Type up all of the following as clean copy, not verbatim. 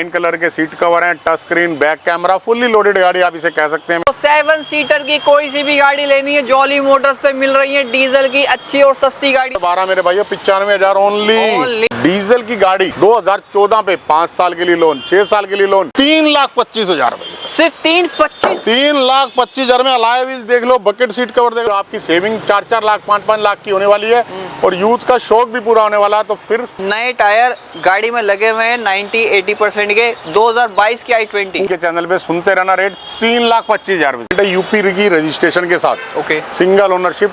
Green colour के seat cover हैं, touch screen, back camera, fully loaded गाड़ी आप इसे कह सकते हैं। तो 7 सीटर की कोई सी भी गाड़ी लेनी है जॉली मोटर्स पे मिल रही है डीजल की अच्छी और सस्ती गाड़ी। 12 मेरे भाइयों 95,000 ओनली। डीजल की गाड़ी 2014 पे 5 साल के लिए लोन, 6 साल के लिए लोन, 3,25,000 रुपए। सिर्फ 3,25,000 में अलाय व्हील्स देख लो, बकेट सीट कवर देख लो, आपकी सेविंग 4-4 लाख 5-5 लाख की होने वाली है और यूथ का शौक भी पूरा होने वाला है। तो फिर नए टायर गाड़ी में लगे हुए हैं 90-80% के 2022 की i20 के चैनल पे सुनते रहना। रेट 3,25,000 रुपए, यूपी की रजिस्ट्रेशन के साथ। Okay, single ownership.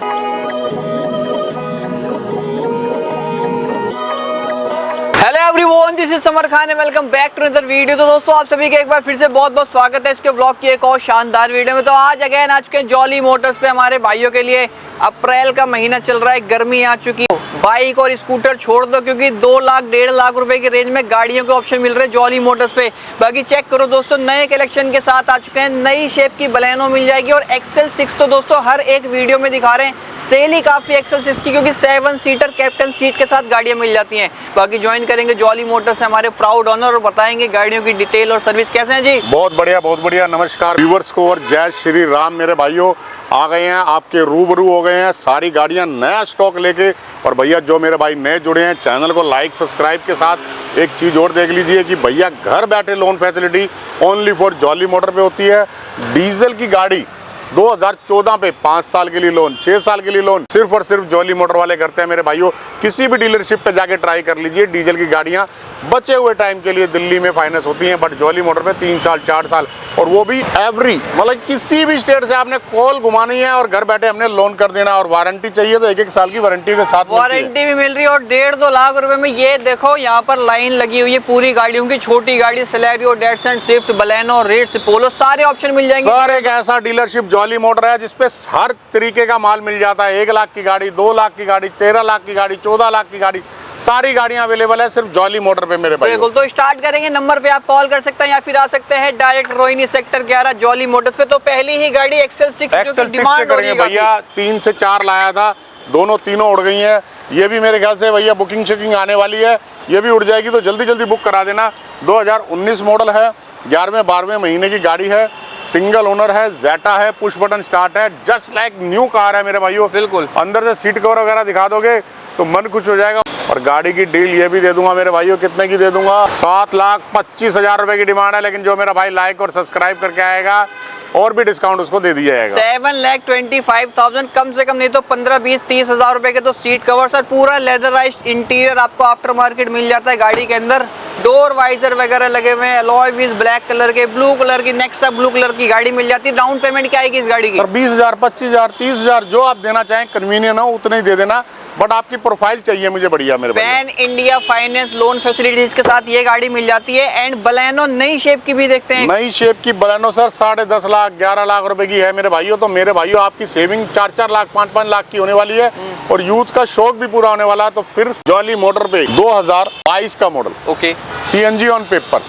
Hello everyone, this is Samar Khan and welcome back to another video. तो दोस्तों आप सभी का एक बार फिर से बहुत बहुत स्वागत है इसके व्लॉग की एक और शानदार वीडियो में। तो आज अगेन आ चुके हैं जॉली मोटर्स पे हमारे भाइयों के लिए। अप्रैल का महीना चल रहा है, गर्मी आ चुकी है, बाइक और स्कूटर छोड़ दो क्योंकि 2 लाख 1.5 लाख रुपए की रेंज में गाड़ियों के ऑप्शन मिल रहे हैं जॉली मोटर्स पे। बाकी चेक करो दोस्तों, नए कलेक्शन के साथ आ चुके हैं। नई शेप की बलेनो मिल जाएगी और एक्सेल 6 तो दोस्तों हर एक वीडियो में दिखा रहे हैं। सेल ही काफी एक्सेल 6 की, क्योंकि 7 सीटर कैप्टन सीट के साथ गाड़ियां मिल जाती हैं। बाकी ज्वाइन करेंगे जॉली मोटर्स से हमारे प्राउड ऑनर और बताएंगे गाड़ियों की डिटेल और सर्विस कैसे हैं जी। बहुत बढ़िया। नमस्कार व्यूअर्स को और जय श्री राम। मेरे भाइयों आ गए हैं, आपके रूबरू हो गए हैं, सारी गाड़ियां नया स्टॉक लेके। और भैया जो मेरे भाई नए जुड़े हैं, चैनल को लाइक सब्सक्राइब के साथ एक चीज़ और देख लीजिए कि भैया घर बैठे loan facility only for jolly motor पे होती है। डीजल की गाड़ी 2014 पे 5 साल के लिए लोन, 6 साल के लिए लोन सिर्फ और सिर्फ जॉली मोटर वाले करते हैं। मेरे भाइयों किसी भी डीलरशिप पे जाके ट्राई कर लीजिए। डीजल की गाड़ियां बचे हुए टाइम के लिए दिल्ली में फाइनेंस होती हैं, बट जॉली मोटर पे 3 साल 4 साल और वो भी एवरी मतलब किसी भी स्टेट से आपने कॉल घुमानी है और घर बैठे हमने लोन कर देना। और वारंटी चाहिए तो 1-1 साल की वारंटी के साथ वारंटी भी मिल रही है और 1.5-2 लाख रुपए में। ये देखो यहाँ पर लाइन लगी हुई है पूरी गाड़ियों की, छोटी गाड़ी Celerio, Datsun, Swift, Baleno, Ritz, Polo, सारे ऑप्शन मिल जाएंगे। सर एक ऐसा डीलरशिप जॉली मोटर है जिसपे हर तरीके का माल मिल जाता है। 1 लाख की गाड़ी, 2 लाख की गाड़ी, 13 लाख की गाड़ी, 14 लाख की गाड़ी, सारी गाड़ियां अवेलेबल है सिर्फ जॉली मोटर पे मेरे भाई। बिल्कुल, तो स्टार्ट करेंगे। नंबर पे आप कॉल कर सकते हैं या फिर आ सकते हैं direct Rohini sector 11 jolly Motors पे। तो पहली ही गाड़ी एक्सेल 6 जो कि डिमांड हो रही है भैया, 3 से 4 लाया था, तीनों उड़ गई हैं। ये भी मेरे ख्याल से भैया बुकिंग शेकिंग आने वाली है, ये भी उड़ जाएगी, तो जल्दी जल्दी बुक करा देना। 2019 मॉडल है, 11वें-12वें महीने की गाड़ी है, सिंगल ओनर है, जेटा है, पुश बटन स्टार्ट है, जस्ट लाइक न्यू कार है मेरे भाइयों। बिल्कुल, अंदर से सीट कवर वगैरह दिखा दोगे तो मन खुश हो जाएगा। और गाड़ी की डील ये भी दे दूंगा मेरे भाइयों, कितने की दे दूंगा? 7,25,000 रुपए की डिमांड है, लेकिन जो मेरा भाई लाइक और सब्सक्राइब करके आएगा और भी डिस्काउंट उसको दे दिया जाएगा। 7,25,000 कम से कम नहीं तो 15-20-30 हजार रुपए के तो सीट कवर सर, पूरा लेदराइज्ड इंटीरियर आपको आफ्टर मार्केट मिल जाता है गाड़ी के अंदर। डोर वाइजर वगैरह लगे हुए हैं, अलॉय व्हील्स ब्लैक कलर के, ब्लू कलर की, नेक्सा ब्लू कलर की गाड़ी मिल जाती है। डाउन पेमेंट क्या आएगी इस गाड़ी की? सर 20,000, 25,000, 30,000 जो आप देना चाहें, कन्वीनियंट हो उतने ही दे देना, बट आपकी प्रोफाइल चाहिए मुझे बढ़िया मेरे भाई। Pan India finance loan facilities के साथ ये गाड़ी मिल जाती है। एंड बलेनो नई शेप की भी देखते हैं। नई शेप की बलेनो सर 10.5 लाख 11 लाख रुपए की है मेरे भाइयों। तो मेरे भाइयों आपकी सेविंग 4-4 लाख 5-5 लाख की होने वाली है और यूथ का शौक भी पूरा होने वाला है। तो फिर जॉली मोटर पे 2022 का model, okay, CNG on paper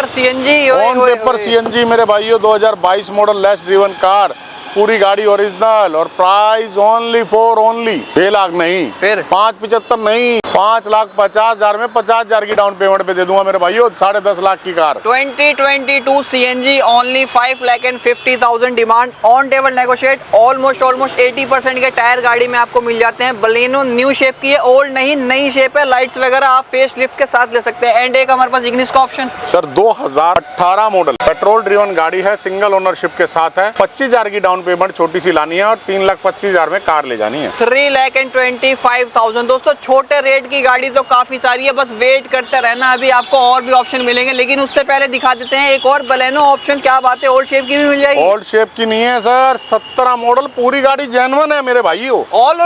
CNG on paper CNG मेरे भाइयों, 2022 मॉडल, लेस ड्रिवन कार, पूरी गाड़ी ओरिजिनल और प्राइस ओनली 6 लाख नहीं, फिर 5,75 नहीं, 5,50,000 में 50,000 की डाउन पेमेंट पे दे दूंगा मेरे भाइयों। 10.5 लाख की car 2022 CNG only 5,50,000 demand, on table negotiate. Almost 80% के टायर गाड़ी में आपको मिल जाते हैं। बलेनो न्यू शेप की है, ओल्ड नहीं, नई शेप है। लाइट्स वगैरह आप फेस लिफ्ट के साथ ले सकते हैं। एंड एक हमारे पास इग्निस का option sir 2018 model, petrol driven गाड़ी है, सिंगल ओनरशिप के साथ है। 25,000 की डाउन पेमेंट छोटी सी लानी है और 3,25,000 में कार ले जानी है। 3,25,000 दोस्तों, छोटे रेट की गाड़ी तो काफी सारी है, बस वेट करते रहना, अभी आपको और भी ऑप्शन मिलेंगे। लेकिन उससे पहले दिखा देते हैं एक और बलेनो ऑप्शन। क्या बात है, ओल्ड शेप की भी मिल जाएगी? ओल्ड शेप की नहीं है सर, 17 मॉडल, पूरी गाड़ी जेन्युइन है मेरे भाइयों, ऑल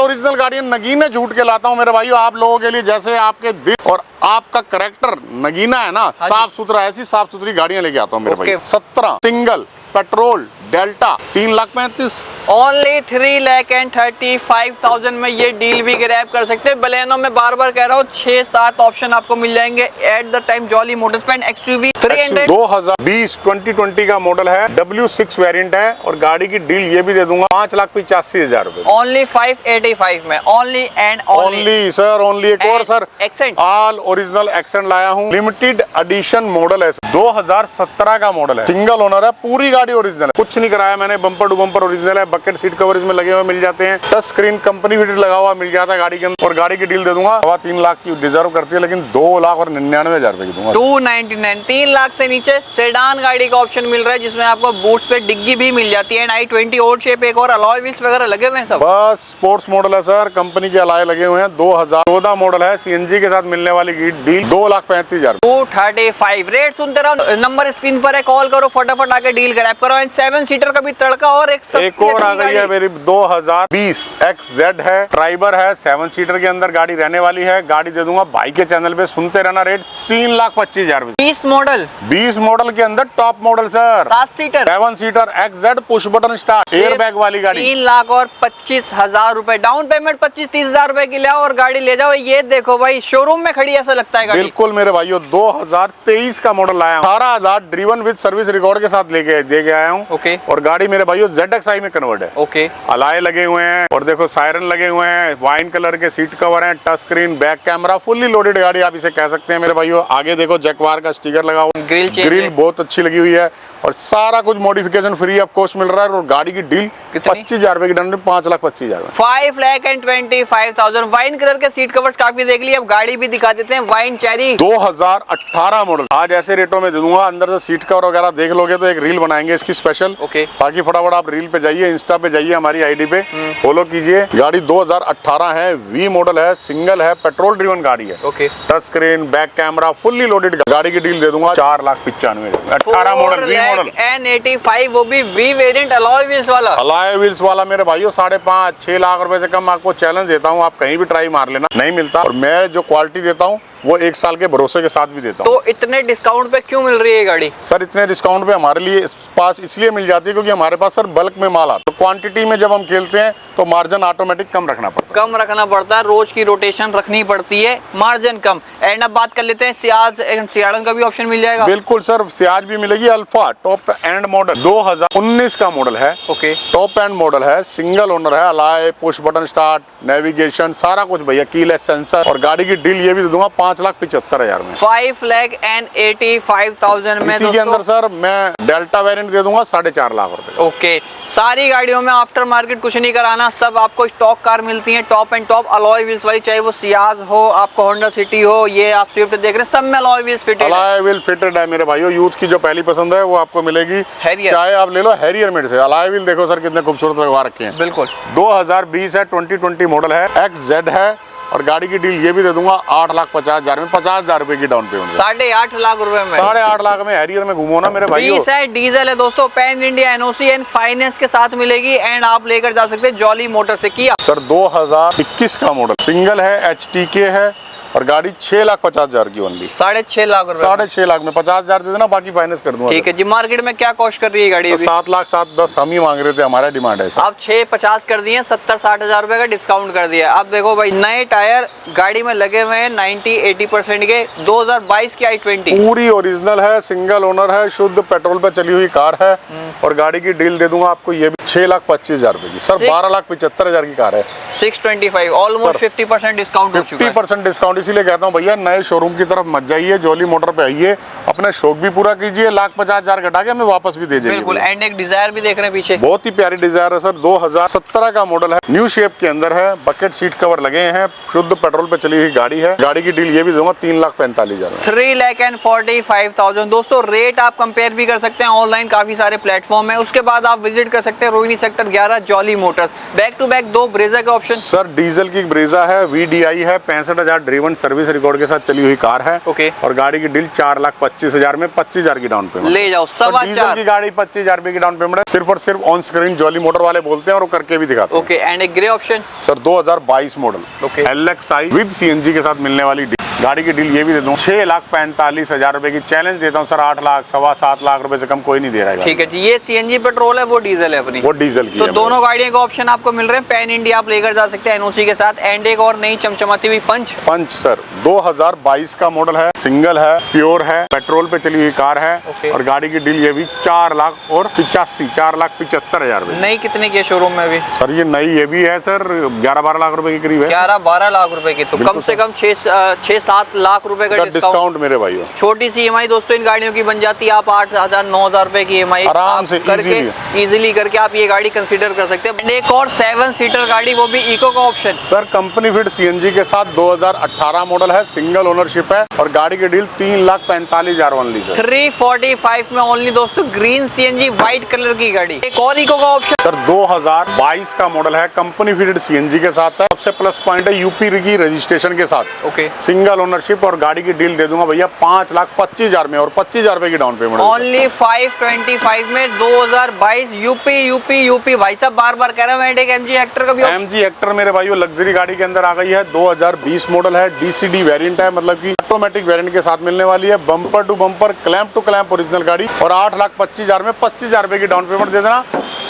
ओरिजिनल गाड़ी। नगीने झूठ के लाता हूँ मेरे भाइयों आप लोगों के लिए, जैसे आपके दिल और आपका करेक्टर नगीना है ना, साफ सुथरा, ऐसी साफ सुथरी गाड़ियां लेके आता हूँ मेरे भाई। 17 सिंगल पेट्रोल डेल्टा 3,35,000। ओनली 3,35,000 में ये डील भी ग्रैब कर सकते हैं। बलेनो में बार बार कह रहा हूँ 6-7 ऑप्शन आपको मिल जाएंगे at the time jolly Motors पे। एक्सयूवी 300 2020 का मॉडल है, W6 वेरिएंट है और गाड़ी की डील ये भी दे दूंगा 5,85,000 रुपए। ओनली 585 में, only and only sir, only. एक और sir, accent all original accent लाया हूँ, लिमिटेड एडिशन मॉडल है, 2017 का मॉडल है, सिंगल ओनर है, पूरी गाड़ी ओरिजिनल है, कुछ नहीं कराया मैंने, बम्पर टू बम्पर ओरिजिनल है, बकेट सीट कवर इसमें लगे हुए मिल जाते हैं, टच स्क्रीन कंपनी फिटेड लगा हुआ मिल जाता है गाड़ी के अंदर। और गाड़ी की डील दे दूंगा 3 लाख की डिजर्व करती है, लेकिन 2,99,000 रुपए की दूंगा। 299, 3 लाख से नीचे सेडान गाड़ी का ऑप्शन मिल रहा है, जिसमें आपको बूट्स पे डिग्गी भी मिल जाती है, i20 और शेप, एक और अलॉय व्हील्स वगैरह लगे हुए हैं सब। बस स्पोर्ट्स मॉडल है सर, कंपनी के अलॉय लगे हुए हैं, 2014 मॉडल है, सीएनजी के साथ मिलने वाली डील 2,35,000। 235 रेट सुनते रहो, नंबर स्क्रीन पर है, कॉल करो, फटाफट आके डील ग्रैब करो। एंड 7 सीटर का भी तड़का और एक और आ गई है मेरी 2020 XZ है, ट्राइबर है, 7 सीटर के अंदर गाड़ी रहने वाली है। गाड़ी दे दूंगा भाई के चैनल पे, सुनते रहना, रेट 3,25,000। 20 मॉडल, 20 मॉडल के अंदर top model sir, 7 seater 7 seater XZ push button start air bag वाली गाड़ी, 3,25,000 रुपए डाउन पेमेंट, 25-30,000 रुपए की ले आओ और गाड़ी ले जाओ। ये देखो भाई, शोरूम में खड़ी ऐसा लगता है गाड़ी। बिल्कुल मेरे भाइयों, 2023 का मॉडल लाया हूँ, 18,000 ड्रीवन विद सर्विस रिकॉर्ड के साथ लेके आया हूँ। ओके। और गाड़ी मेरे भाइयों ZXi में कन्वर्ट है। ओके। अलाय लगे हुए हैं और देखो सायरन लगे हुए हैं, वाइन कलर के सीट कवर हैं, touch screen, back camera, fully loaded गाड़ी आप इसे कह सकते हैं मेरे भाइयों। आगे देखो जैकवार का स्टिकर लगा हुआ, ग्रिल बहुत अच्छी लगी हुई है और सारा कुछ मॉडिफिकेशन फ्री ऑफ कॉस्ट मिल रहा है। और गाड़ी की डील 25,000 रुपए की डन, 5,25,000। 5,25,000। वाइन कलर के सीट कवर्स काफी देख लिए, अब गाड़ी भी दिखा देते हैं, वाइन चेरी 2018 मॉडल। आज ऐसे रेटों में दे दूंगा, अंदर से सीट कवर वगैरह देख लोगे तो एक रील बनाएंगे इसकी स्पेशल। ओके। ताकि फटाफट आप रील पे जाइए, इंस्टा पे जाइए, हमारी आईडी पे फॉलो कीजिए। गाड़ी 2018 है, वी मॉडल है, सिंगल है, पेट्रोल ड्रिवन गाड़ी है। Okay. Touch screen, back camera, fully loaded गाड़ी की डील दे दूंगा 4,95,000। 18 मॉडल, वी मॉडल N85, वो भी वी वेरिएंट अलॉय व्हील्स वाला। अलॉय व्हील्स वाला मेरे भाइयों 5.5-6 लाख रुपए से कम आपको चैलेंज देता हूँ, आप कहीं भी ट्राई मार लेना, नहीं मिलता। और मैं जो क्वालिटी देता हूँ वो 1 साल के भरोसे के साथ भी देता हूँ। तो इतने डिस्काउंट पे क्यों मिल रही है गाड़ी? सर इतने डिस्काउंट पे हमारे लिए पास इसलिए मिल जाती है क्योंकि हमारे पास सर बल्क में माल आता है, तो क्वांटिटी में जब हम खेलते हैं तो मार्जिन ऑटोमेटिक कम रखना पड़ता है। कम रखना पड़ता है, रोज की रोटेशन रखनी पड़ती है, मार्जिन कम। एंड अब बात कर लेते हैं सियाज, सियाड़न का भी ऑप्शन मिल जाएगा। बिल्कुल सर, सियाज भी मिलेगी। अल्फा टॉप एंड मॉडल 2019 का मॉडल है। ओके। टॉप एंड मॉडल है, सिंगल ओनर है, अलाय, पुश बटन स्टार्ट, नेविगेशन, सारा कुछ भैया, कीलेस सेंसर। और गाड़ी की डील ये भी दे दूंगा 5,75,000 में। 5,85,000 में इसी के अंदर सर मैं डेल्टा वेरिएंट दे दूंगा 4.5 लाख रुपए। ओके। सारी गाड़ियों में आफ्टर मार्केट कुछ नहीं कराना, सब आपको स्टॉक कार मिलती हैं, top and top alloy wheels वाली, चाहे वो सियाज हो, आपको होंडा सिटी हो, ये आप स्विफ्ट देख रहे हैं, सब में अलॉय व्हील्स फिटेड है। अलॉय व्हील फिटेड है मेरे भाइयों। यूथ की जो पहली पसंद है वो आपको मिलेगी, चाहे आप ले लो हैरियर में से। अलॉय व्हील देखो सर कितने खूबसूरत लगवा रखे हैं। बिल्कुल। 2020 है, 2020 मॉडल है, XZ है। और गाड़ी की डील ये भी दे दूंगा 8,50,000 में, 50,000 रुपए की डाउन पेमेंट। 8.5 लाख रुपए में, 8.5 लाख में हैरियर में घूमो ना मेरे भाई। 20 है, डीजल है दोस्तों, pan India NOC and finance के साथ मिलेगी। एंड आप लेकर जा सकते हैं जॉली मोटर से। किया सर 2021 का मॉडल, सिंगल है, HTK है और गाड़ी 6,50,000 की ओनली। 6.5 लाख रुपए, 6.5 लाख में 50,000 दे देना, बाकी फाइनेंस कर दूंगा। ठीक है जी। मार्केट में क्या कॉस्ट कर रही है गाड़ी? तो 7,10,000 हम ही मांग रहे थे, हमारा डिमांड है। आप 6.50 कर दिए, 70-60,000 रुपए का डिस्काउंट कर दिया। अब देखो भाई, नए टायर गाड़ी में लगे हुए हैं 90-80% के, 2022 की i20 पूरी ओरिजिनल है, सिंगल ओनर है, शुद्ध पेट्रोल पे चली हुई कार है। और गाड़ी की डील दे दूंगा आपको ये भी 6,25,000 रुपए की। सर 12,75,000 की कार है। 625, ऑलमोस्ट 50% डिस्काउंट हो चुका है। 50% डिस्काउंट, इसीलिए कहता हूँ भैया नए शोरूम की तरफ मत जाइए, जॉली मोटर पे आइए, अपने शौक भी पूरा कीजिए। 1,50,000 घटा के हमें वापस भी दे जाइए। बिल्कुल। एंड एक डिजायर भी देख रहे हैं पीछे, बहुत ही प्यारी डिजायर है सर, 2017 का मॉडल है, न्यू शेप के अंदर है, बकेट सीट कवर लगे हैं, शुद्ध पेट्रोल पे चली हुई गाड़ी है। गाड़ी की डील ये भी दूंगा 3,45,000 में। 3,45,000 दोस्तों। रेट आप कंपेयर भी कर सकते हैं, ऑनलाइन काफी सारे प्लेटफॉर्म है। उसके बाद आप विजिट कर सकते हैं Rohini sector 11 jolly motors. Back to back 2 Brezza के ऑप्शन। सर डीजल की ब्रेजा है, VDI है, 65,000 ड्रीवन रजिस्ट्रेशन सर्विस रिकॉर्ड के साथ चली हुई कार है। ओके। और गाड़ी की डील 4,25,000 में 25,000 की डाउन पेमेंट। ले जाओ, और डीजल की गाड़ी 25,000 रुपए की डाउन पेमेंट है। सिर्फ और सिर्फ ऑन स्क्रीन जॉली मोटर वाले बोलते हैं और करके भी दिखाते हैं। ओके। एंड एक grey option sir 2022 model okay. LXi with CNG के साथ मिलने वाली गाड़ी की डील ये भी दे दूं 6,45,000 रुपए की। चैलेंज देता हूँ सर, 8 लाख 7.25 लाख रुपए से कम कोई नहीं दे रहा है। ठीक है जी। ये CNG पेट्रोल है, वो डीजल है अपनी, वो डीजल की तो है। दोनों गाड़ियों के ऑप्शन आपको मिल रहे हैं। पैन इंडिया आप लेकर जा सकते हैं NOC के साथ। एंड एक और नई चमचमाती हुई पंच सर 2022 का मॉडल है, सिंगल है, प्योर है, पेट्रोल पे चली हुई कार है। ओके। और गाड़ी की डील ये भी 4,75,000 रुपए। नई कितने की है शोरूम में अभी? सर ये नई ये भी है सर 11-12 लाख रुपए के करीब है। 11-12 लाख रुपए की, तो कम से कम 6-7 लाख रुपए का डिस्काउंट मेरे भाइयों। छोटी सी EMI दोस्तों इन गाड़ियों की बन जाती है। आप 8,000-9,000 रुपए की EMI आराम से इजीली करके आप ये गाड़ी कंसीडर कर सकते हैं। एक और 7 सीटर गाड़ी, वो भी इको का option. Sir company fit CNG के साथ 2018 मॉडल है, सिंगल ओनरशिप है और गाड़ी की डील 3,45,000 ओनली सर। 345 में ओनली दोस्तों, ग्रीन CNG व्हाइट कलर की गाड़ी। एक और इको का ऑप्शन सर 2022 का मॉडल है, कंपनी फिटेड CNG के साथ है। सबसे प्लस पॉइंट है यूपी की रजिस्ट्रेशन के साथ। ओके। सिंगल ओनरशिप और गाड़ी की डील दे दूंगा भैया 5,25,000 में और 25,000 रुपए की डाउन पेमेंट। ओनली 525 में 2022 यूपी। भाई साहब बार बार कह रहा हूं, एक MG हेक्टर का भी। MG हेक्टर मेरे भाइयों लग्जरी गाड़ी के अंदर आ गई है। 2020 मॉडल है, DCD वेरिएंट है, मतलब कि ऑटोमेटिक वेरिएंट के साथ मिलने वाली है। Bumper to bumper, clamp to clamp original गाड़ी और 8,25,000 में 25,000 रुपए की डाउन पेमेंट दे देना।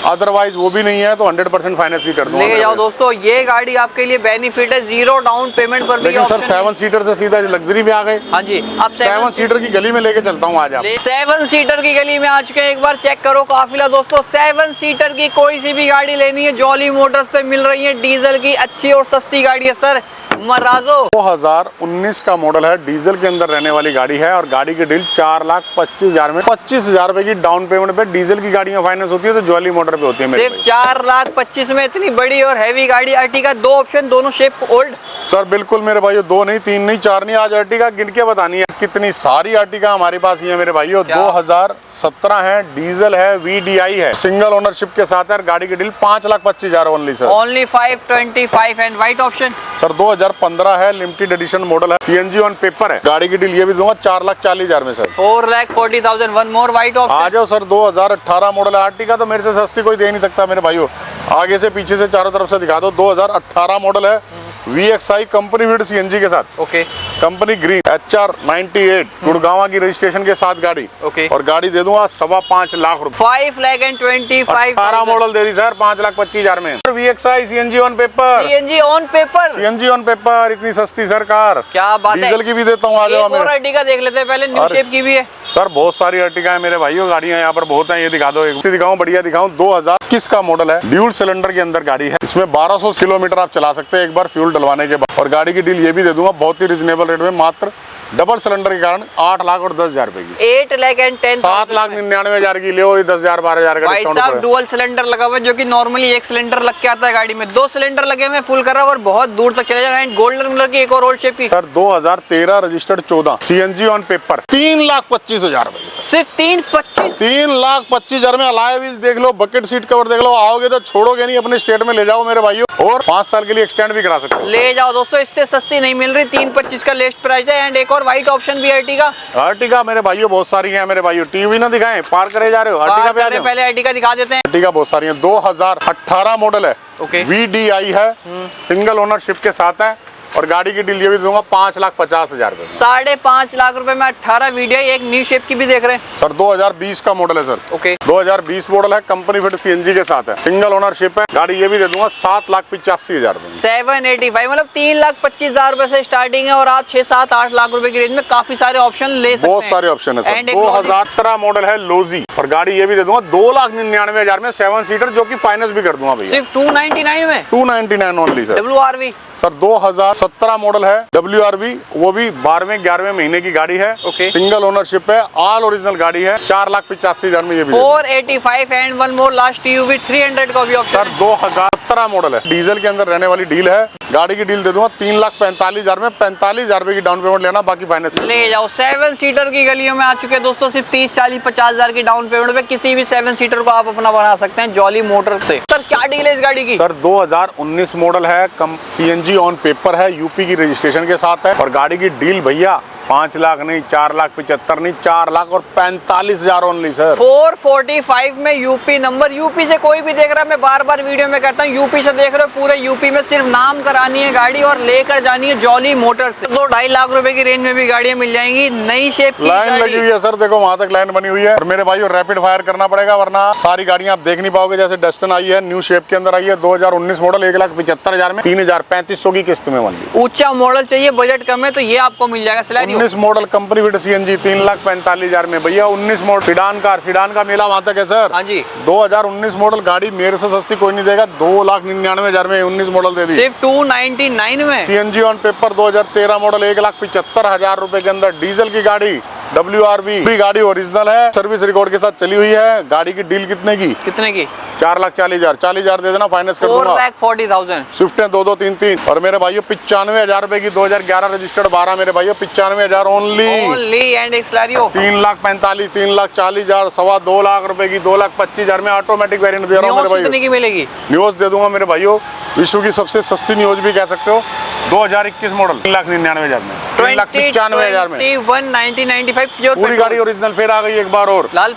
अदरवाइज वो भी नहीं है तो 100% फाइनेंस भी कर दूंगा। ले जाओ दोस्तों, ये गाड़ी आपके लिए बेनिफिट है, 0 डाउन पेमेंट पर भी। लेकिन सर 7 सीटर से सीधा लग्जरी में आ गए। हाँ जी, अब 7 सीटर की गली में लेके चलता हूँ आज। आप 7 सीटर की गली में आ चुके हैं। एक बार चेक करो काफिला दोस्तों। 7 सीटर की कोई सी भी गाड़ी लेनी है, जॉली मोटर्स पे मिल रही है डीजल की अच्छी और सस्ती गाड़ी है सर। मराजो 2019 का मॉडल है, डीजल के अंदर रहने वाली गाड़ी है और गाड़ी की डील 4,25,000 में 25,000 रुपए की डाउन पेमेंट पे। डीजल की गाड़ियां फाइनेंस होती है तो जॉली मोटर पे होती है। सिर्फ 4,25,000 में इतनी बड़ी और हैवी गाड़ी अर्टिगा। 2 ऑप्शन, दोनों शेप ओल्ड सर बिल्कुल मेरे भाइयों, 2 नहीं 3 नहीं 4 नहीं, आज अर्टिगा गिन के बतानी है कितनी सारी अर्टिगा हमारे पास ही है मेरे भाइयों। 2017 है, डीजल है, VDI है, सिंगल ओनरशिप के साथ है। गाड़ी की deal 5,25,000 only sir. Only 525 and white option sir 2015 है, लिमिटेड एडिशन मॉडल है, CNG ऑन पेपर है। गाड़ी की डील ये भी दूंगा 4,40,000 में सर। 4,40,000 वन मोर व्हाइट ऑप्शन। आ जाओ सर, 2018 मॉडल है। अर्टिगा तो मेरे से सस्ती कोई दे नहीं सकता मेरे भाइयों। आगे से पीछे से चारों तरफ से दिखा दो। 2018 मॉडल है, VXi कंपनी फिट CNG के साथ। Okay. Company green HR 98 Gurgaon की रजिस्ट्रेशन के साथ गाड़ी। ओके। और गाड़ी दे दूंगा 5.25 लाख रुपए। 5,25,000 18 मॉडल दे दी सर 5,25,000 में। VXi CNG on paper. CNG on paper. CNG on paper, इतनी सस्ती सरकार। क्या बात है। डीजल की भी देता हूँ, आ जाओ। और अर्टिगा देख लेते हैं पहले, न्यू शेप की भी है सर। बहुत सारी अर्टिगा है मेरे भाइयों, गाड़ियां यहाँ पर बहुत हैं। ये दिखा दो, एक दिखाऊं, बढ़िया दिखाऊं। 2021 का मॉडल है, ड्यूल सिलेंडर के अंदर गाड़ी है। इसमें 1200 किलोमीटर आप चला सकते हैं एक बार फ्यूल डलवाने के बाद। और गाड़ी की डील ये भी दे दूंगा बहुत ही रिजनेबल रेट में, मात्र डबल सिलेंडर के कारण 8,10,000 रुपए की। 8,10,000 7,99,000 की ले 10,000 12,000 का भाई साहब। डुअल सिलेंडर लगा हुआ है, जो कि नॉर्मली एक सिलेंडर लग के आता है गाड़ी में। 2 सिलेंडर लगे हुए, फुल कर रहा है और बहुत दूर तक चले जाएगा। एंड गोल्डन कलर की एक और ओल्ड शेप की sir 2013 registered 14 CNG on paper 3,25,000 रुपए सर। सिर्फ 3,25,000 3,25,000 में अलॉय व्हील्स देख लो, बकेट सीट कवर देख लो। आओगे तो छोड़ोगे नहीं, अपने स्टेट में ले जाओ मेरे भाइयों। और 5 साल के लिए एक्सटेंड भी करा सकते हो। ले जाओ दोस्तों, इससे सस्ती नहीं मिल रही। 3,25,000 का लेस्ट प्राइस है। एंड एक और व्हाइट ऑप्शन भी है अर्टिगा मेरे भाइयों बहुत सारी हैं मेरे भाइयों। टीवी ना दिखाएं, पार करे जा रहे हो, अर्टिगा पे आ जाओ। पहले अर्टिगा दिखा देते हैं। अर्टिगा बहुत सारी हैं। 2018 मॉडल है, ओके। VDI है, सिंगल ओनरशिप के साथ है। और गाड़ी की डील ये भी दूंगा 5,50,000 रुपए। 5.5 लाख रुपए में 18 VDI, एक न्यू शेप की भी देख रहे हैं सर। 2020 का मॉडल है सर। ओके। 2020 मॉडल है, कंपनी फिट CNG के साथ है, सिंगल ओनरशिप है। गाड़ी ये भी दे दूंगा 7,85,000 रुपए। 785 मतलब 3,25,000 रुपए से स्टार्टिंग है। और आप 6-7-8 लाख रुपए की रेंज में काफी सारे ऑप्शन ले सकते हैं। बहुत सारे ऑप्शन है सर। And 2017 मॉडल है, लोजी। और गाड़ी ये भी दे दूंगा 2,99,000 में, 7 सीटर, जो कि फाइनेंस भी कर दूंगा भैया। सिर्फ 299 में 299 only sir. WRV sir 2017 model है, WRV, वो भी 12वें-11वें महीने की गाड़ी है। ओके। सिंगल ओनरशिप है, ऑल ओरिजिनल गाड़ी है। 4,85,000 में ये भी 485 and one more last TUV 300 का भी ऑप्शन। सर 2017 17 मॉडल है, डीजल के अंदर रहने वाली डील है। गाड़ी की डील दे दूंगा 3,45,000 में, 45,000 रुपए की डाउन पेमेंट लेना, बाकी फाइनेंस ले जाओ। 7 सीटर की गलियों में आ चुके हैं दोस्तों, सिर्फ 30, 40, 50,000 की डाउन पेमेंट पे किसी भी 7 सीटर को आप अपना बना सकते हैं जॉली मोटर से। सर क्या डील है इस गाड़ी की? सर 2019 मॉडल है, कम CNG ऑन पेपर है, यूपी की रजिस्ट्रेशन के साथ है। और गाड़ी की डील भैया 5 लाख नहीं, 4,75,000 नहीं, 4,45,000 ओनली सर। 445 में यूपी नंबर। यूपी से कोई भी देख रहा है, मैं बार बार वीडियो में कहता हूँ, यूपी से देख रहे हो, पूरे यूपी में सिर्फ नाम करानी है गाड़ी और लेकर जानी है जॉली मोटर से। 2-2.5 लाख रुपए की रेंज में भी गाड़ियां मिल जाएंगी, नई शेप की लाइन लगी हुई है सर, देखो वहां तक लाइन बनी हुई है। और मेरे भाइयों रैपिड फायर करना पड़ेगा, वरना सारी गाड़ियां आप देख नहीं पाओगे। जैसे डस्टन आई है, न्यू शेप के अंदर आई है, 2019 मॉडल, 1,75,000 में, 3,3500 की किस्त में मान ली। ऊंचा मॉडल चाहिए, बजट कम है तो ये आपको मिल जाएगा। 19 मॉडल कंपनी विद CNG 3,45,000 में भैया। 19 मॉडल सीडान का मेला वहां तक है सर। हाँ जी। 2019 मॉडल गाड़ी मेरे से सस्ती कोई नहीं देगा, 2,99,000 में 19 मॉडल दे दी, सिर्फ 299 में। CNG ऑन पेपर 2013 मॉडल, 1,75,000 रुपए के अंदर डीजल की गाड़ी, WRV गाड़ी ओरिजिनल है, सर्विस रिकॉर्ड के साथ चली हुई है। गाड़ी की डील कितने की? 4,40,000, 40,000 दे देना, फाइनेंस कर दूंगा। 4,40,000 स्विफ्ट है 2-2, 3-3। और मेरे भाइयों 95,000 रुपए की 2011 रजिस्टर्ड 12, मेरे भाइयों 95,000 ओनली। एंड एक्सलारियो 3,45,000, 3,40,000, 2.25 लाख रुपए की 2,25,000 में ऑटोमेटिक वेरिएंट दे रहा हूँ मेरे भाई। कितने की मिलेगी? न्यूज दे दूंगा मेरे भाइयों, विश्व की सबसे सस्ती न्यूज भी कह सकते हो। 2021 मॉडल 3,99,000 में, 3,95,000 में, 1995 पूरी गाड़ी ओरिजिनल। फिर आ गई एक बार और लाल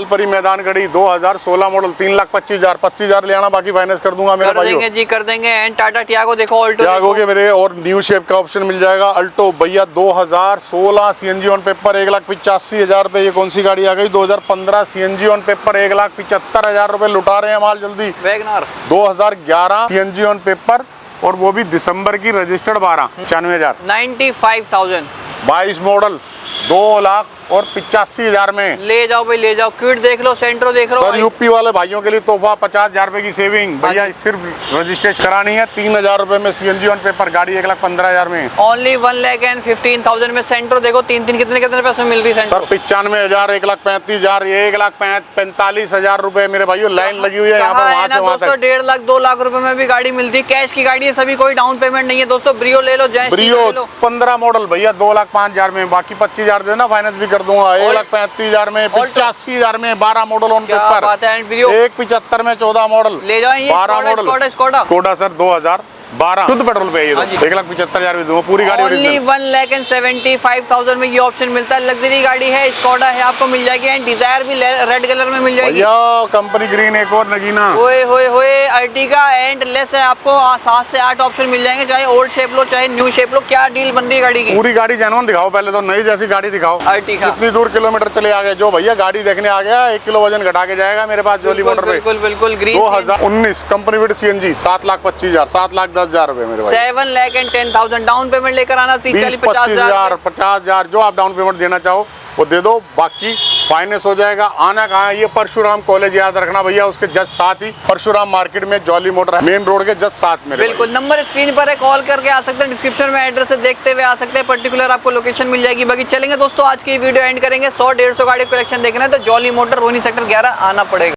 परी मैदान खड़ी 2016 मॉडल, 3,25,000, 25,000 ले आना, बाकी फाइनेंस कर दूंगा मेरे भाइयों। कर देंगे। एंड टाटा टियागो देखो, ऑल्टो टियागो के मेरे और न्यू शेप का ऑप्शन मिल जाएगा। अल्टो भैया 2016 CNG ऑन पेपर 1,85,000 रुपए। ये कौन सी गाड़ी आ गई? 2015 CNG ऑन पेपर 1,75,000 रुपए। लुटा रहे हैं माल जल्दी। वैगनर 2011 CNG ऑन पेपर, और वो भी दिसंबर की, रजिस्टर्ड 12,95,000, 95,000। 22 मॉडल 2,85,000 में। ले जाओ भाई, ले जाओ। क्विड देख लो, सेंट्रो देख लो सर यूपी वाले भाइयों के लिए तोहफा 50,000 रुपए की सेविंग भैया, सिर्फ रजिस्ट्रेशन करानी है। 3,000 रुपए में CNG ऑन पेपर गाड़ी, 1,15,000 में। ओनली 1,15,000 में सेंट्रो देखो, 3 कितने पैसे मिल रही है सर? 95,000, 1,35,000, 1,45,000 रुपए मेरे भाइयों। लाइन लगी हुई है यहाँ पर, वहाँ से वहाँ तक। 1.5 लाख 2 लाख रुपए में भी गाड़ी मिलती है, कैश की गाड़ी है सभी, कोई डाउन पेमेंट नहीं है दोस्तों। ब्रियो ले लो, ब्रियो 15 मॉडल भैया 2,05,000 में, बाकी 25,000 देना, फाइनेंस भी कर दूंगा। 1,35,000 में, 85,000 में, 12 मॉडल ऑन पेपर, 1,75 में 14 मॉडल, ले जाओ। 12 मॉडल स्कोडा सर 2012 शुद्ध पेट्रोल पे, ये 1,75,000 भी दूंगा, पूरी गाड़ी ओनली 1,75,000 में ये ऑप्शन मिलता है। लग्जरी गाड़ी है, स्कोडा है, आपको मिल जाएगी। एंड डिजायर भी रेड कलर में मिल जाएगी भैया, कंपनी ग्रीन एक और नगीना, होए अर्टिगा एंड लेस है। आपको 7 से 8 ऑप्शन मिल जाएंगे, चाहे ओल्ड शेप लो चाहे न्यू शेप लो। क्या डील बन रही है गाड़ी की? पूरी गाड़ी जेन्युइन दिखाओ, पहले तो नई जैसी गाड़ी दिखाओ। अर्टिगा कितनी दूर किलोमीटर चले आ गए? जो भैया गाड़ी देखने आ गया 1 किलो वजन घटा के जाएगा मेरे पास जॉली मोटर पे। बिल्कुल ग्रीन 2019 कंपनी विद CNG 7,25,000, 7,10,000 रुपए मेरे भाई। 7,10,000 डाउन पेमेंट लेकर आना। 30-40,000, 50,000 जो आप डाउन पेमेंट देना चाहो वो दे दो, बाकी फाइनेंस हो जाएगा। आना कहाँ है? ये परशुराम कॉलेज याद रखना भैया, उसके जस्ट साथ ही परशुराम मार्केट में जॉली मोटर है, मेन रोड के जस्ट साथ में। बिल्कुल, नंबर स्क्रीन पर है, कॉल करके आ सकते हैं, डिस्क्रिप्शन में एड्रेस से देखते हुए आ सकते हैं, पर्टिकुलर आपको लोकेशन मिल जाएगी। बाकी चलेंगे दोस्तों, आज की वीडियो एंड करेंगे। 100-150 गाड़ी कलेक्शन देखना है तो जॉली मोटर रोहिणी सेक्टर 11 आना पड़ेगा।